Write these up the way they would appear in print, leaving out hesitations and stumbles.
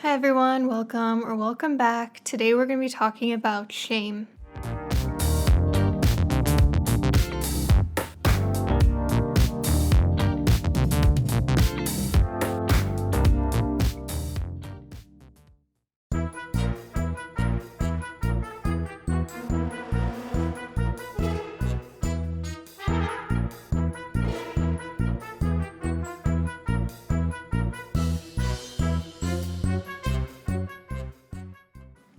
Hi everyone, welcome or welcome back. Today we're going to be talking about shame.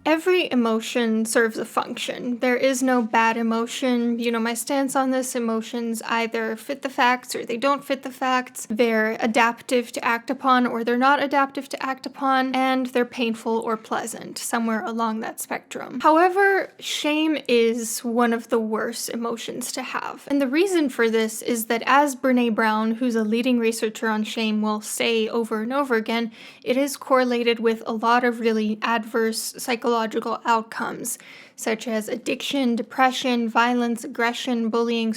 Every emotion serves a function. There is no bad emotion. My stance on this: emotions either fit the facts or they don't fit the facts. They're adaptive to act upon or they're not adaptive to act upon, and they're painful or pleasant, somewhere along that spectrum. However, shame is one of the worst emotions to have. And the reason for this is that, as Brené Brown, who's a leading researcher on shame, will say over and over again, it is correlated with a lot of really adverse psychological outcomes, such as addiction, depression, violence, aggression, bullying,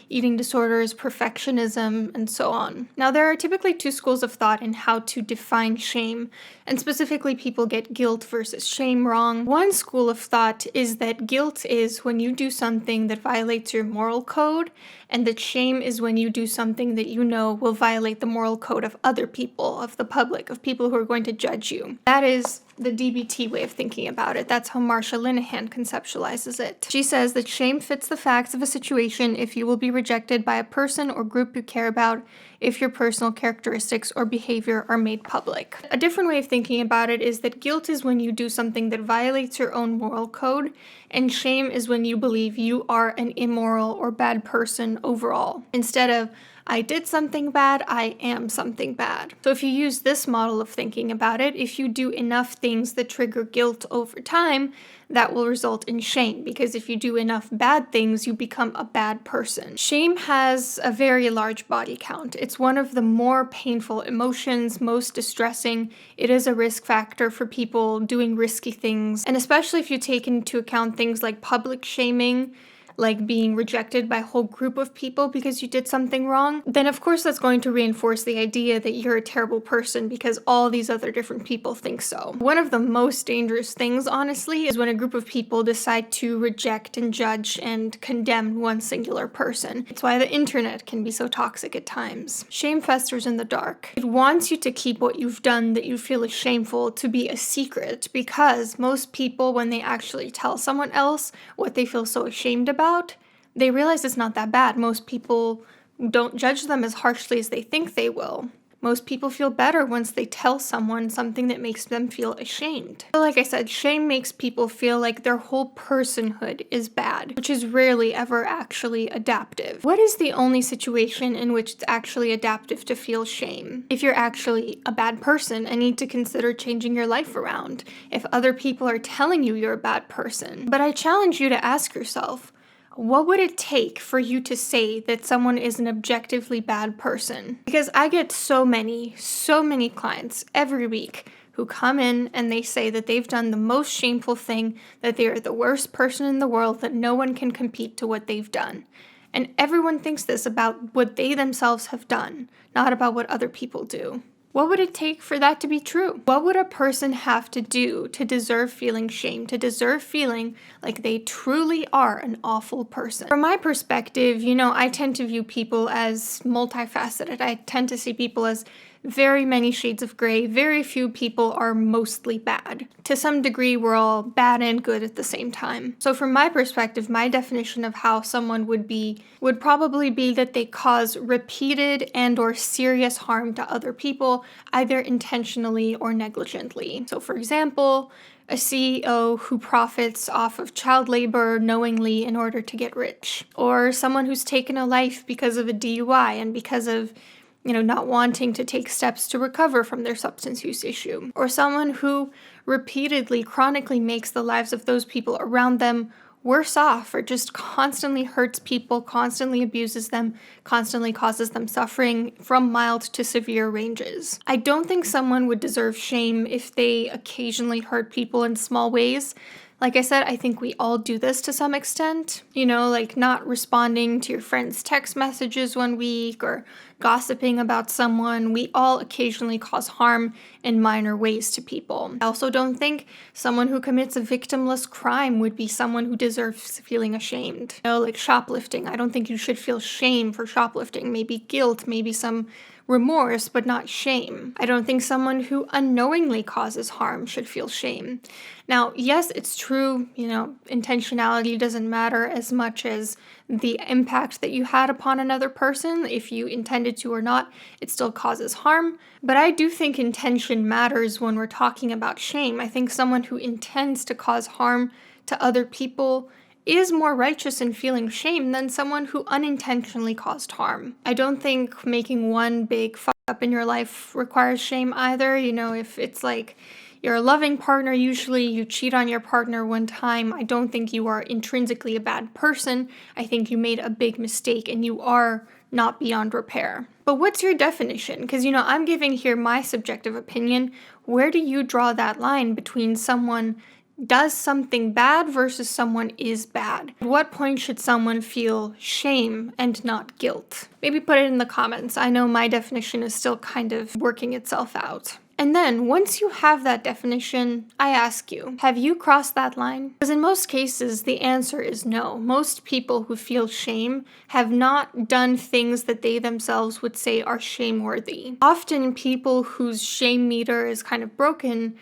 eating disorders, perfectionism, and so on. Now, there are typically two schools of thought in how to define shame, and specifically people get guilt versus shame wrong. One school of thought is that guilt is when you do something that violates your moral code, and that shame is when you do something that you know will violate the moral code of other people, of the public, of people who are going to judge you. That is the DBT way of thinking about it. That's how Marsha Linehan conceptualizes it. She says that shame fits the facts of a situation if you will be rejected by a person or group you care about, if your personal characteristics or behavior are made public. A different way of thinking about it is that guilt is when you do something that violates your own moral code, and shame is when you believe you are an immoral or bad person overall. Instead of, I did something bad, I am something bad. So if you use this model of thinking about it, if you do enough things that trigger guilt over time, that will result in shame, because if you do enough bad things, you become a bad person. Shame has a very large body count. It's one of the more painful emotions, most distressing. It is a risk factor for people doing risky things, and especially if you take into account things like public shaming, like being rejected by a whole group of people because you did something wrong, then of course that's going to reinforce the idea that you're a terrible person because all these other different people think so. One of the most dangerous things, honestly, is when a group of people decide to reject and judge and condemn one singular person. It's why the internet can be so toxic at times. Shame festers in the dark. It wants you to keep what you've done that you feel is shameful to be a secret, because most people, when they actually tell someone else what they feel so ashamed about, they realize it's not that bad. Most people don't judge them as harshly as they think they will. Most people feel better once they tell someone something that makes them feel ashamed. So like I said, shame makes people feel like their whole personhood is bad, which is rarely ever actually adaptive. What is the only situation in which it's actually adaptive to feel shame? If you're actually a bad person and need to consider changing your life around. If other people are telling you you're a bad person. But I challenge you to ask yourself, what would it take for you to say that someone is an objectively bad person? Because I get so many clients every week who come in and they say that they've done the most shameful thing, that they are the worst person in the world, that no one can compete to what they've done. And everyone thinks this about what they themselves have done, not about what other people do. What would it take for that to be true? What would a person have to do to deserve feeling shame, to deserve feeling like they truly are an awful person? From my perspective, I tend to view people as multifaceted. I tend to see people as very many shades of gray. Very few people are mostly bad. To some degree, we're all bad and good at the same time. So from my perspective, my definition of how someone would probably be that they cause repeated and or serious harm to other people, either intentionally or negligently. So for example, a CEO who profits off of child labor knowingly in order to get rich, or someone who's taken a life because of a DUI and because of not wanting to take steps to recover from their substance use issue, or someone who repeatedly, chronically makes the lives of those people around them worse off, or just constantly hurts people, constantly abuses them, constantly causes them suffering from mild to severe ranges. I don't think someone would deserve shame if they occasionally hurt people in small ways. Like I said, I think we all do this to some extent, like not responding to your friend's text messages one week, or gossiping about someone. We all occasionally cause harm in minor ways to people. I also don't think someone who commits a victimless crime would be someone who deserves feeling ashamed. Like shoplifting. I don't think you should feel shame for shoplifting. Maybe guilt, maybe some remorse, but not shame. I don't think someone who unknowingly causes harm should feel shame. Now, yes, it's true, intentionality doesn't matter as much as the impact that you had upon another person. If you intended to or not, it still causes harm. But I do think intention matters when we're talking about shame. I think someone who intends to cause harm to other people is more righteous in feeling shame than someone who unintentionally caused harm. I don't think making one big fuck up in your life requires shame either. If it's like you're a loving partner, usually you cheat on your partner one time, I don't think you are intrinsically a bad person. I think you made a big mistake and you are not beyond repair. But what's your definition? Because, I'm giving here my subjective opinion. Where do you draw that line between someone does something bad versus someone is bad? At what point should someone feel shame and not guilt? Maybe put it in the comments. I know my definition is still kind of working itself out. And then, once you have that definition, I ask you, have you crossed that line? Because in most cases, the answer is no. Most people who feel shame have not done things that they themselves would say are shameworthy. Often, people whose shame meter is kind of broken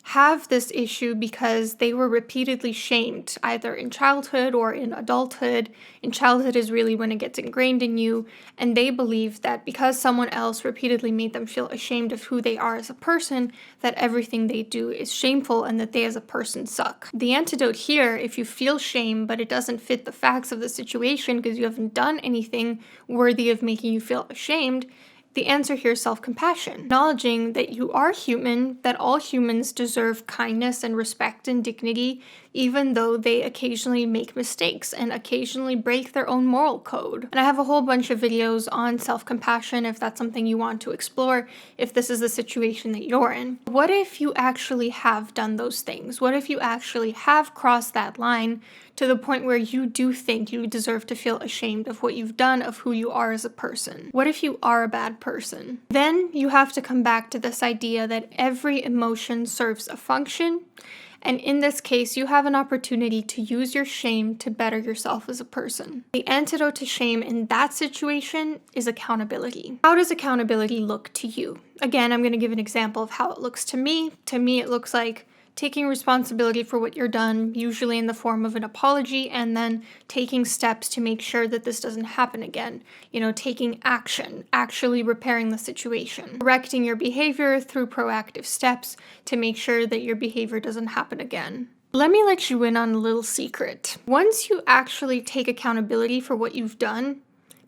have this issue because they were repeatedly shamed, either in childhood or in adulthood. In childhood is really when it gets ingrained in you, and they believe that because someone else repeatedly made them feel ashamed of who they are as a person, that everything they do is shameful and that they as a person suck. The antidote here, if you feel shame but it doesn't fit the facts of the situation because you haven't done anything worthy of making you feel ashamed, the answer here is self-compassion, acknowledging that you are human, that all humans deserve kindness and respect and dignity, even though they occasionally make mistakes and occasionally break their own moral code. And I have a whole bunch of videos on self-compassion if that's something you want to explore, if this is the situation that you're in. What if you actually have done those things? What if you actually have crossed that line to the point where you do think you deserve to feel ashamed of what you've done, of who you are as a person? What if you are a bad person? Then you have to come back to this idea that every emotion serves a function, and in this case, you have an opportunity to use your shame to better yourself as a person. The antidote to shame in that situation is accountability. How does accountability look to you? Again, I'm going to give an example of how it looks to me. To me, it looks like taking responsibility for what you're done, usually in the form of an apology, and then taking steps to make sure that this doesn't happen again. Taking action, actually repairing the situation. Correcting your behavior through proactive steps to make sure that your behavior doesn't happen again. Let me let you in on a little secret. Once you actually take accountability for what you've done,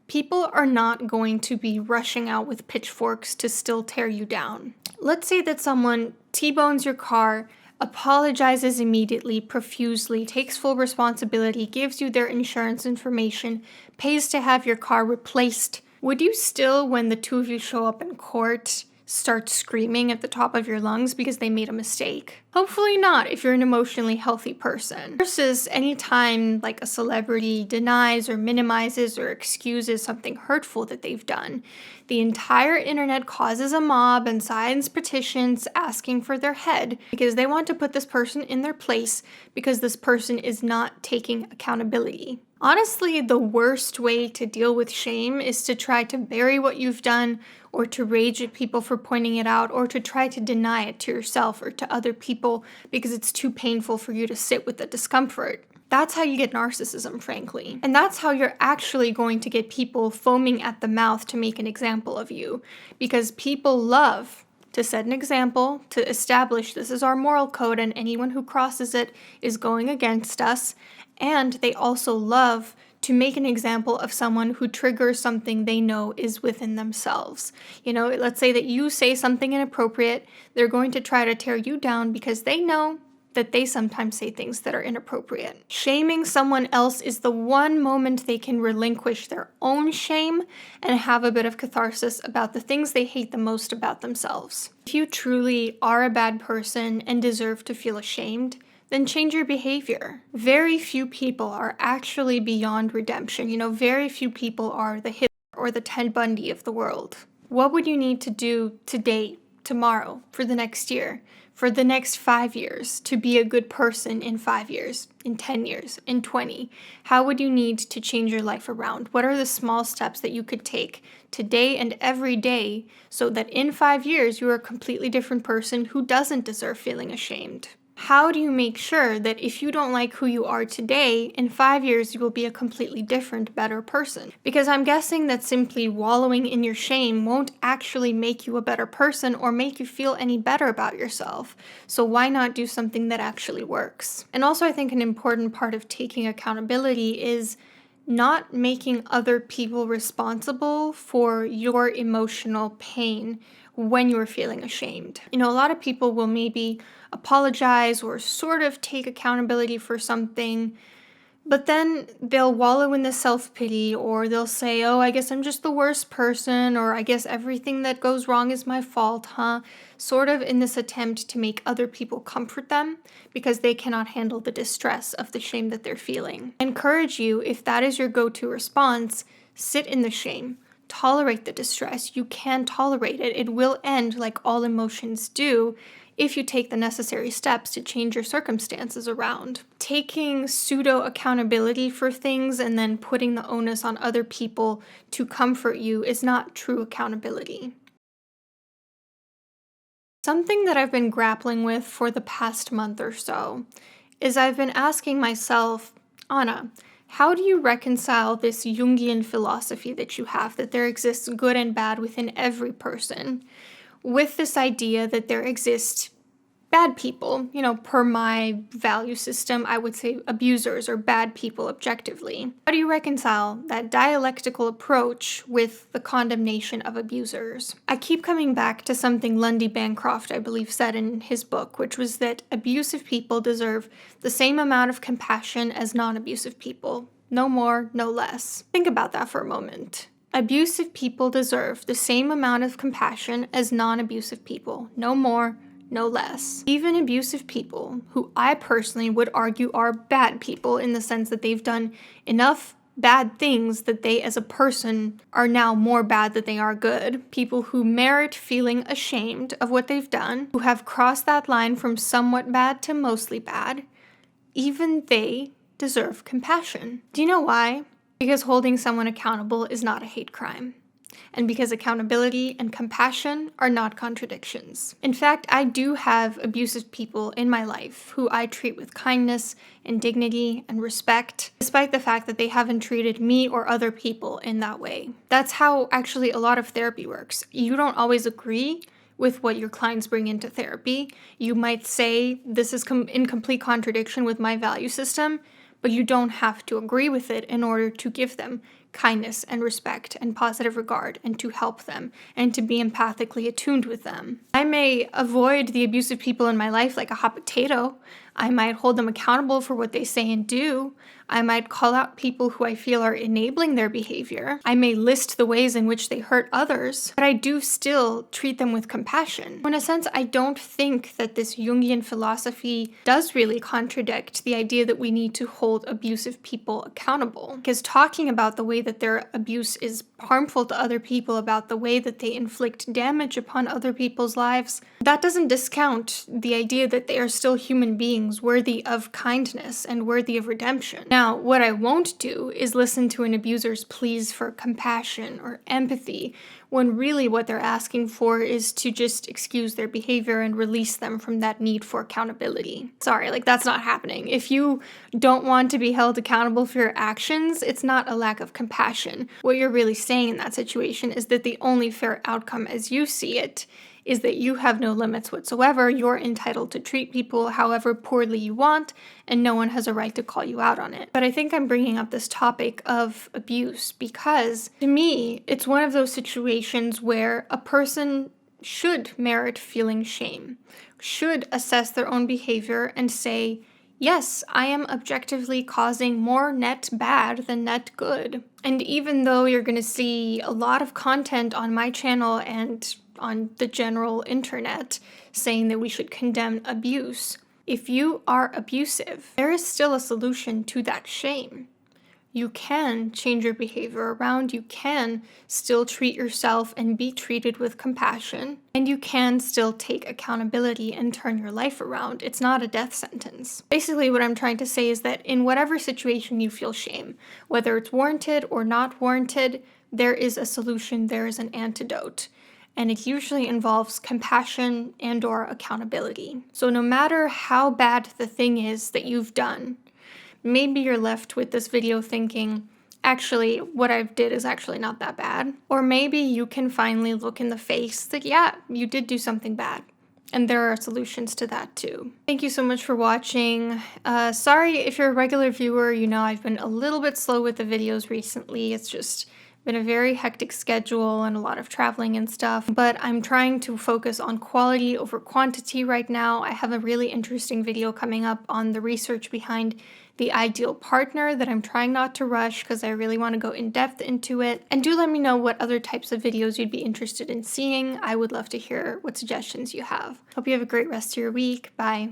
people are not going to be rushing out with pitchforks to still tear you down. Let's say that someone T-bones your car, apologizes immediately, profusely, takes full responsibility, gives you their insurance information, pays to have your car replaced. Would you still, when the two of you show up in court, start screaming at the top of your lungs because they made a mistake? Hopefully not, if you're an emotionally healthy person. Versus anytime like a celebrity denies or minimizes or excuses something hurtful that they've done, the entire internet causes a mob and signs petitions asking for their head because they want to put this person in their place because this person is not taking accountability. Honestly, the worst way to deal with shame is to try to bury what you've done, or to rage at people for pointing it out, or to try to deny it to yourself or to other people because it's too painful for you to sit with the discomfort. That's how you get narcissism, frankly. And that's how you're actually going to get people foaming at the mouth to make an example of you. Because people love to set an example, to establish this is our moral code and anyone who crosses it is going against us. And they also love to make an example of someone who triggers something they know is within themselves. Let's say that you say something inappropriate, they're going to try to tear you down because they know that they sometimes say things that are inappropriate. Shaming someone else is the one moment they can relinquish their own shame and have a bit of catharsis about the things they hate the most about themselves. If you truly are a bad person and deserve to feel ashamed, then change your behavior. Very few people are actually beyond redemption. Very few people are the Hitler or the Ted Bundy of the world. What would you need to do today, tomorrow, for the next year, for the next 5 years to be a good person in 5 years, in 10 years, in 20? How would you need to change your life around? What are the small steps that you could take today and every day so that in 5 years you're a completely different person who doesn't deserve feeling ashamed? How do you make sure that if you don't like who you are today, in 5 years you will be a completely different, better person? Because I'm guessing that simply wallowing in your shame won't actually make you a better person or make you feel any better about yourself. So why not do something that actually works? And also, I think an important part of taking accountability is not making other people responsible for your emotional pain when you're feeling ashamed. A lot of people will maybe apologize or sort of take accountability for something, but then they'll wallow in the self-pity, or they'll say, oh, I guess I'm just the worst person, or I guess everything that goes wrong is my fault, huh? Sort of in this attempt to make other people comfort them because they cannot handle the distress of the shame that they're feeling. I encourage you, if that is your go-to response, sit in the shame. Tolerate the distress. You can tolerate it. It will end like all emotions do if you take the necessary steps to change your circumstances around. Taking pseudo accountability for things and then putting the onus on other people to comfort you is not true accountability. Something that I've been grappling with for the past month or so is I've been asking myself, Anna, how do you reconcile this Jungian philosophy that you have, that there exists good and bad within every person, with this idea that there exist bad people? Per my value system, I would say abusers or bad people objectively. How do you reconcile that dialectical approach with the condemnation of abusers? I keep coming back to something Lundy Bancroft, I believe, said in his book, which was that abusive people deserve the same amount of compassion as non-abusive people. No more, no less. Think about that for a moment. Abusive people deserve the same amount of compassion as non-abusive people. No more, no less. Even abusive people, who I personally would argue are bad people in the sense that they've done enough bad things that they as a person are now more bad than they are good. People who merit feeling ashamed of what they've done, who have crossed that line from somewhat bad to mostly bad, even they deserve compassion. Do you know why? Because holding someone accountable is not a hate crime. And because accountability and compassion are not contradictions. In fact, I do have abusive people in my life who I treat with kindness and dignity and respect, despite the fact that they haven't treated me or other people in that way. That's how actually a lot of therapy works. You don't always agree with what your clients bring into therapy. You might say, this is in complete contradiction with my value system, but you don't have to agree with it in order to give them kindness and respect and positive regard and to help them and to be empathically attuned with them. I may avoid the abusive people in my life like a hot potato. I might hold them accountable for what they say and do. I might call out people who I feel are enabling their behavior. I may list the ways in which they hurt others, but I do still treat them with compassion. In a sense, I don't think that this Jungian philosophy does really contradict the idea that we need to hold abusive people accountable. Because talking about the way that their abuse is harmful to other people, about the way that they inflict damage upon other people's lives, that doesn't discount the idea that they are still human beings worthy of kindness and worthy of redemption. Now, what I won't do is listen to an abuser's pleas for compassion or empathy, when really what they're asking for is to just excuse their behavior and release them from that need for accountability. Sorry, that's not happening. If you don't want to be held accountable for your actions, it's not a lack of compassion. What you're really saying in that situation is that the only fair outcome as you see it is that you have no limits whatsoever. You're entitled to treat people however poorly you want, and no one has a right to call you out on it. But I think I'm bringing up this topic of abuse because, to me, it's one of those situations where a person should merit feeling shame, should assess their own behavior and say, yes, I am objectively causing more net bad than net good. And even though you're going to see a lot of content on my channel and on the general internet saying that we should condemn abuse, if you are abusive, there is still a solution to that shame. you can change your behavior around, you can still treat yourself and be treated with compassion, and you can still take accountability and turn your life around. It's not a death sentence. Basically, what I'm trying to say is that in whatever situation you feel shame, whether it's warranted or not warranted, there is a solution, there is an antidote. And it usually involves compassion and/or accountability. So no matter how bad the thing is that you've done, maybe you're left with this video thinking, actually, what I did is actually not that bad. Or maybe you can finally look in the face that, yeah, you did do something bad. And there are solutions to that too. Thank you so much for watching. Sorry if you're a regular viewer, you know I've been a little bit slow with the videos recently. It's just been a very hectic schedule and a lot of traveling and stuff, but I'm trying to focus on quality over quantity right now. I have a really interesting video coming up on the research behind the ideal partner that I'm trying not to rush because I really want to go in depth into it. And do let me know what other types of videos you'd be interested in seeing. I would love to hear what suggestions you have. Hope you have a great rest of your week. Bye.